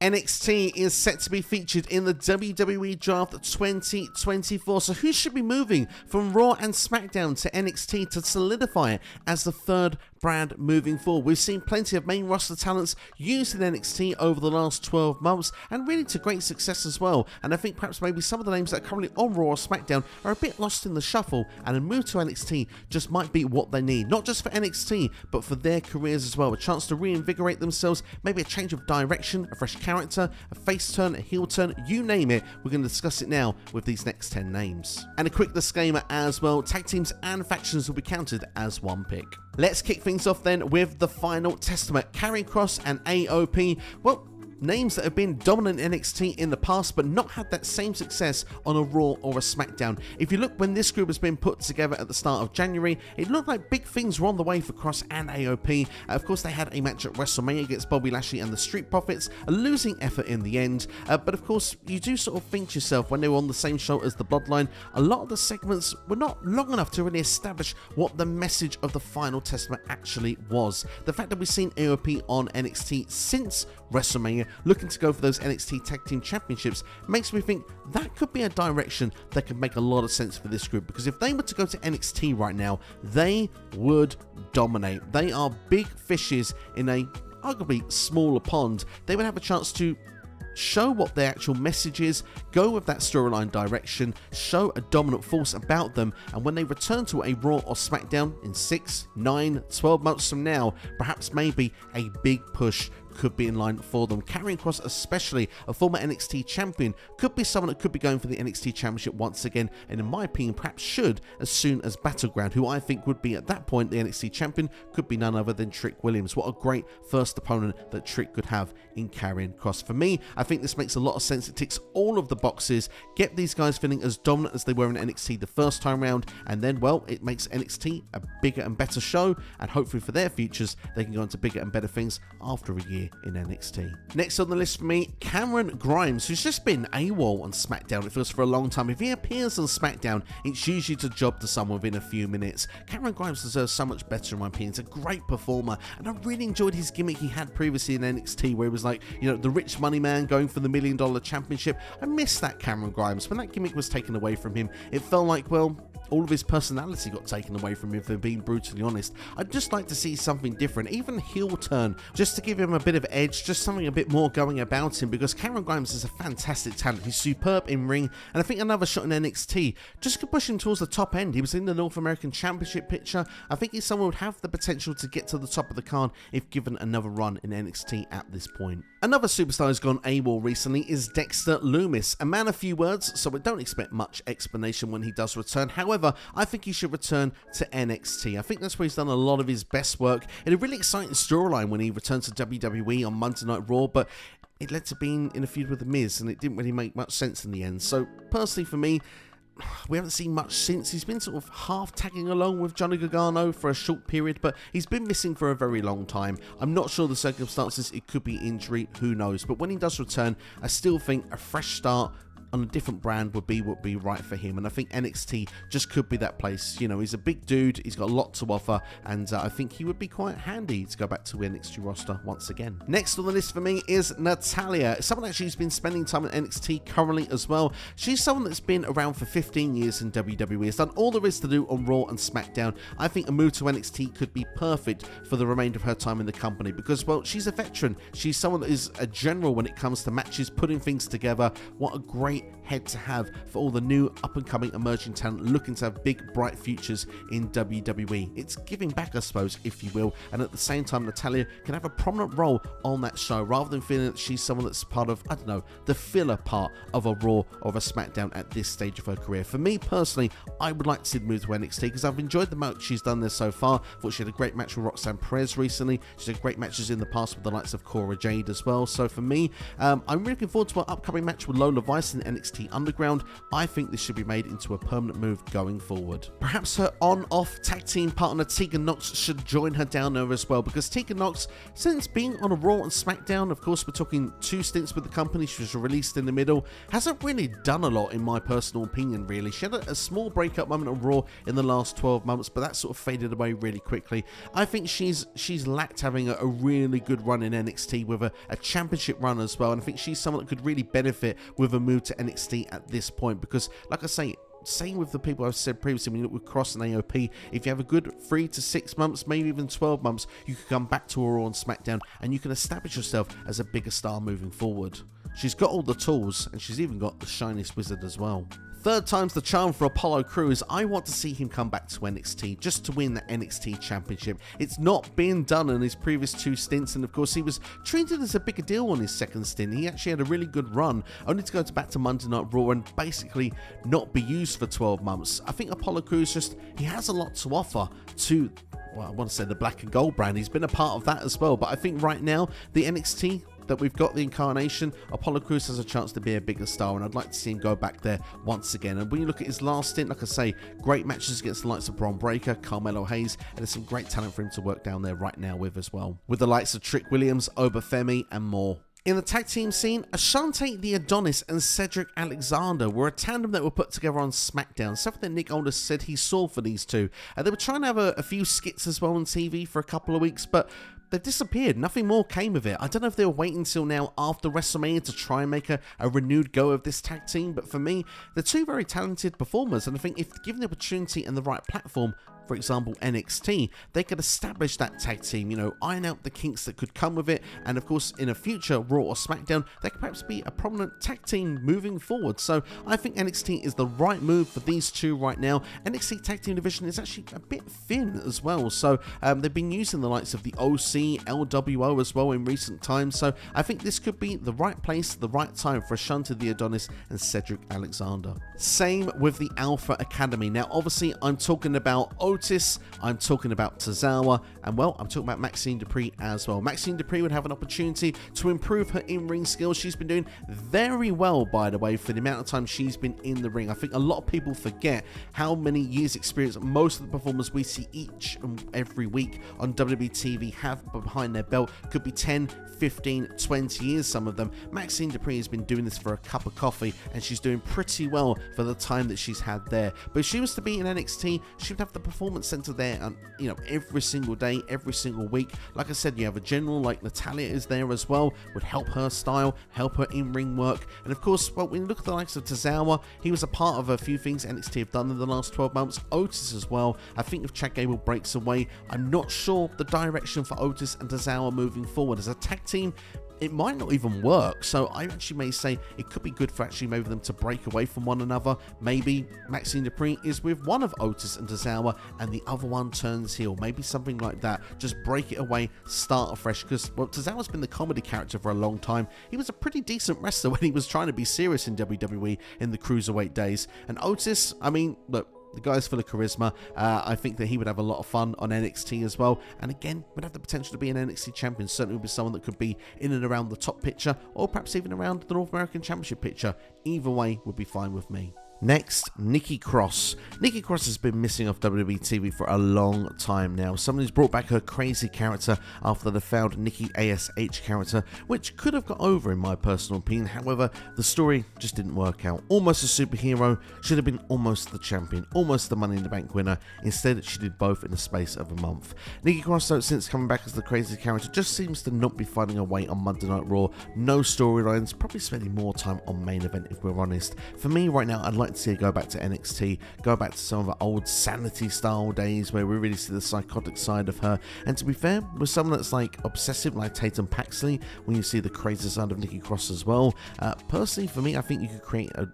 NXT is set to be featured in the WWE Draft 2024, so who should be moving from Raw and SmackDown to NXT to solidify it as the third brand moving forward? We've seen plenty of main roster talents used in NXT over the last 12 months, and really to great success as well, and I think perhaps maybe some of the names that are currently on Raw or SmackDown are a bit lost in the shuffle, and a move to NXT just might be what they need, not just for NXT, but for their careers as well. A chance to reinvigorate themselves, maybe a change of direction, a fresh character, a face turn, a heel turn, you name it. We're going to discuss it now with these next 10 names. And a quick disclaimer as well, tag teams and factions will be counted as one pick. Let's kick things off then with the final testament, Nikki Cross and AOP. Well, names that have been dominant in NXT in the past but not had that same success on a Raw or a SmackDown. If you look when this group has been put together at the start of January, it looked like big things were on the way for Cross and AOP. Of course, they had a match at WrestleMania against Bobby Lashley and the Street Profits, a losing effort in the end, but of course you do sort of think to yourself, when they were on the same show as the Bloodline, a lot of the segments were not long enough to really establish what the message of the final testament actually was. The fact that we've seen AOP on NXT since WrestleMania looking to go for those NXT Tag Team Championships makes me think that could be a direction that could make a lot of sense for this group, because if they were to go to NXT right now, they would dominate. They are big fishes in a arguably smaller pond. They would have a chance to show what their actual message is, go with that storyline direction, show a dominant force about them, and when they return to a Raw or SmackDown in 6, 9, 12 months from now, perhaps maybe a big push could be in line for them. Nikki Cross, especially a former NXT champion, could be someone that could be going for the NXT championship once again, and in my opinion perhaps should as soon as Battleground, who I think would be at that point the NXT champion, could be none other than Trick Williams. What a great first opponent that Trick could have in Nikki Cross. For me, I think this makes a lot of sense. It ticks all of the boxes, get these guys feeling as dominant as they were in NXT the first time round, and then, well, it makes NXT a bigger and better show, and hopefully for their futures they can go on to bigger and better things after a year in NXT. Next on the list for me, Cameron Grimes, who's just been AWOL on SmackDown, it feels, for a long time. If he appears on SmackDown, it's usually to job to someone within a few minutes. Cameron Grimes deserves so much better in my opinion. He's a great performer, and I really enjoyed his gimmick he had previously in NXT, where he was like, you know, the rich money man going for the $1 million championship. I miss that Cameron Grimes. When that gimmick was taken away from him, it felt like, well, all of his personality got taken away from him, if I'm being brutally honest. I'd just like to see something different, even heel turn, just to give him a bit of edge, just something a bit more going about him, because Cameron Grimes is a fantastic talent. He's superb in ring, and I think another shot in NXT just could push him towards the top end. He was in the North American Championship picture. I think he's someone who would have the potential to get to the top of the card if given another run in NXT at this point. Another superstar who's gone AWOL recently is Dexter Lumis, a man of few words, so we don't expect much explanation when he does return. However, I think he should return to NXT. I think that's where he's done a lot of his best work, in a really exciting storyline when he returned to WWE on Monday Night Raw, but it led to being in a feud with The Miz, and it didn't really make much sense in the end. So personally for me, we haven't seen much since. He's been sort of half tagging along with Johnny Gargano for a short period, but he's been missing for a very long time. I'm not sure the circumstances. It could be injury, who knows. But when he does return, I still think a fresh start on a different brand would be right for him, and I think NXT just could be that place. You know, he's a big dude, he's got a lot to offer, and I think he would be quite handy to go back to the NXT roster once again. Next on the list for me is Natalya, someone actually who's been spending time in NXT currently as well. She's someone that's been around for 15 years in WWE, has done all there is to do on Raw and SmackDown. I think a move to NXT could be perfect for the remainder of her time in the company, because, well, she's a veteran. She's someone that is a general when it comes to matches, putting things together. What a great head to have for all the new up-and-coming emerging talent looking to have big, bright futures in WWE. It's giving back, I suppose, if you will, and at the same time, Natalya can have a prominent role on that show, rather than feeling that she's someone that's part of, I don't know, the filler part of a Raw or of a SmackDown at this stage of her career. For me, personally, I would like to see the move to NXT, because I've enjoyed the match she's done there so far. I thought she had a great match with Roxanne Perez recently. She's had great matches in the past with the likes of Cora Jade as well. So for me, I'm really looking forward to our upcoming match with Lola Vice in NXT NXT Underground, I think this should be made into a permanent move going forward. Perhaps her on-off tag team partner Tegan Knox should join her down there as well, because Tegan Knox, since being on a Raw and SmackDown, of course we're talking 2 stints with the company, she was released in the middle, hasn't really done a lot in my personal opinion really. She had a small breakup moment on Raw in the last 12 months, but that sort of faded away really quickly. I think she's lacked having a really good run in NXT with a championship run as well, and I think she's someone that could really benefit with a move to NXT at this point, because like I say, same with the people I've said previously, when you look with Cross and AOP, if you have a good 3 to 6 months, maybe even 12 months, you can come back to a Raw and SmackDown and you can establish yourself as a bigger star moving forward. She's got all the tools, and she's even got the shiniest wizard as well. Third time's the charm for Apollo Crews. I want to see him come back to NXT just to win the NXT Championship. It's not been done in his previous 2 stints, and of course he was treated as a bigger deal on his second stint. He actually had a really good run, only to go back to Monday Night Raw and basically not be used for 12 months. I think Apollo Crews he has a lot to offer to, well, I want to say the black and gold brand. He's been a part of that as well, but I think right now the NXT that we've got, the incarnation, Apollo Crews has a chance to be a bigger star, and I'd like to see him go back there once again. And when you look at his last stint, like I say, great matches against the likes of Bron Breakker, Carmelo Hayes, and there's some great talent for him to work down there right now with as well, with the likes of Trick Williams, Obafemi, and more. In the tag team scene, Ashante The Adonis and Cedric Alexander were a tandem that were put together on SmackDown, something that Nick Aldis said he saw for these two. They were trying to have a few skits as well on TV for a couple of weeks, but they've disappeared. Nothing more came of it. I don't know if they were waiting until now after WrestleMania to try and make a renewed go of this tag team, but for me, they're 2 very talented performers, and I think if given the opportunity and the right platform, for example NXT, they could establish that tag team, you know, iron out the kinks that could come with it, and of course in a future Raw or SmackDown, they could perhaps be a prominent tag team moving forward. So I think NXT is the right move for these 2 right now. NXT tag team division is actually a bit thin as well, so they've been using the likes of the OC, LWO as well in recent times, so I think this could be the right place, the right time for Ashante The Adonis and Cedric Alexander. Same with the Alpha Academy. Now obviously I'm talking about Otis, I'm talking about Tozawa, and well, I'm talking about Maxine Dupree as well. Maxine Dupree would have an opportunity to improve her in-ring skills. She's been doing very well, by the way, for the amount of time she's been in the ring. I think a lot of people forget how many years experience most of the performers we see each and every week on WWE TV have behind their belt. Could be 10, 15, 20 years, some of them. Maxine Dupree has been doing this for a cup of coffee, and she's doing pretty well for the time that she's had there. But if she was to be in NXT, she would have the performance center there, and you know, every single day, every single week. Like I said, you have a general like Natalya is there as well, would help her style, help her in-ring work. And of course, well, when you look at the likes of Tozawa, he was a part of a few things NXT have done in the last 12 months. Otis as well. I think if Chad Gable breaks away, I'm not sure the direction for Otis and Tozawa moving forward as a tag team. It might not even work, so I actually may say it could be good for actually maybe them to break away from one another. Maybe Maxine Dupree is with one of Otis and Tozawa and the other one turns heel, maybe something like that. Just break it away, start afresh, because well, Tozawa's been the comedy character for a long time. He was a pretty decent wrestler when he was trying to be serious in WWE in the Cruiserweight days, and Otis, I mean, look, the guy's full of charisma. I think that he would have a lot of fun on NXT as well, and again would have the potential to be an NXT champion. Certainly would be someone that could be in and around the top picture, or perhaps even around the North American Championship picture. Either way would be fine with me. Next, Nikki Cross. Nikki Cross has been missing off WWE TV for a long time now. Someone who's brought back her crazy character after the failed Nikki ASH character, which could have got over in my personal opinion. However, the story just didn't work out. Almost a superhero, should have been almost the champion, almost the Money in the Bank winner. Instead, she did both in the space of a month. Nikki Cross, though, since coming back as the crazy character, just seems to not be finding her way on Monday Night Raw. No storylines, probably spending more time on main event if we're honest. For me right now, I'd like to see her go back to NXT, go back to some of the old Sanity style days where we really see the psychotic side of her. And to be fair, with someone that's like obsessive like Tatum Paxley, when you see the crazy side of Nikki Cross as well, personally for me, I think you could create a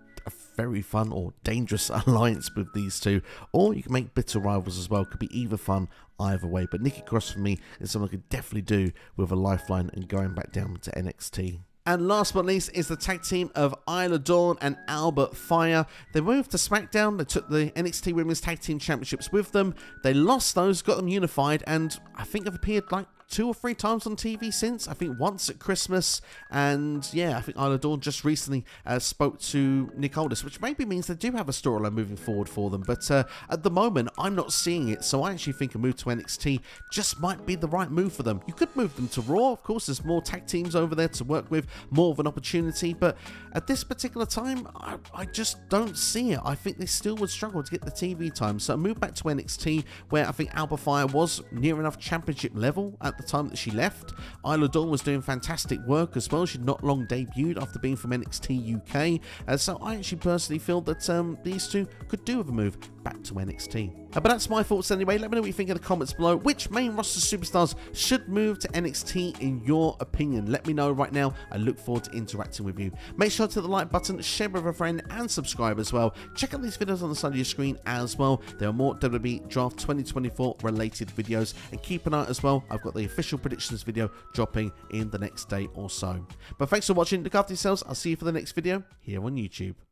very fun or dangerous alliance with these two, or you can make bitter rivals as well. Could be either fun either way, but Nikki Cross for me is someone I could definitely do with a lifeline and going back down to NXT. And last but not least is the tag team of Isla Dawn and Albert Fire. They moved to SmackDown. They took the NXT Women's Tag Team Championships with them. They lost those, got them unified, and I think have appeared like 2 or 3 times on TV since. I think once at Christmas, and yeah, I think Isla Dawn just recently spoke to Nick Aldis, which maybe means they do have a storyline moving forward for them. But at the moment, I'm not seeing it, so I actually think a move to NXT just might be the right move for them. You could move them to Raw, of course, there's more tag teams over there to work with, more of an opportunity, but at this particular time, I just don't see it. I think they still would struggle to get the TV time, so move back to NXT, where I think Alba Fire was near enough championship level at the time that she left. Isla Dawn was doing fantastic work as well. She'd not long debuted after being from NXT UK, so I actually personally feel that these two could do with a move back to NXT. But that's my thoughts anyway. Let me know what you think in the comments below. Which main roster superstars should move to NXT in your opinion? Let me know right now. I look forward to interacting with you. Make sure to hit the like button, share with a friend, and subscribe as well. Check out these videos on the side of your screen as well. There are more WWE Draft 2024 related videos, and keep an eye out as well. I've got the official predictions video dropping in the next day or so. But thanks for watching. Look after yourselves. I'll see you for the next video here on YouTube.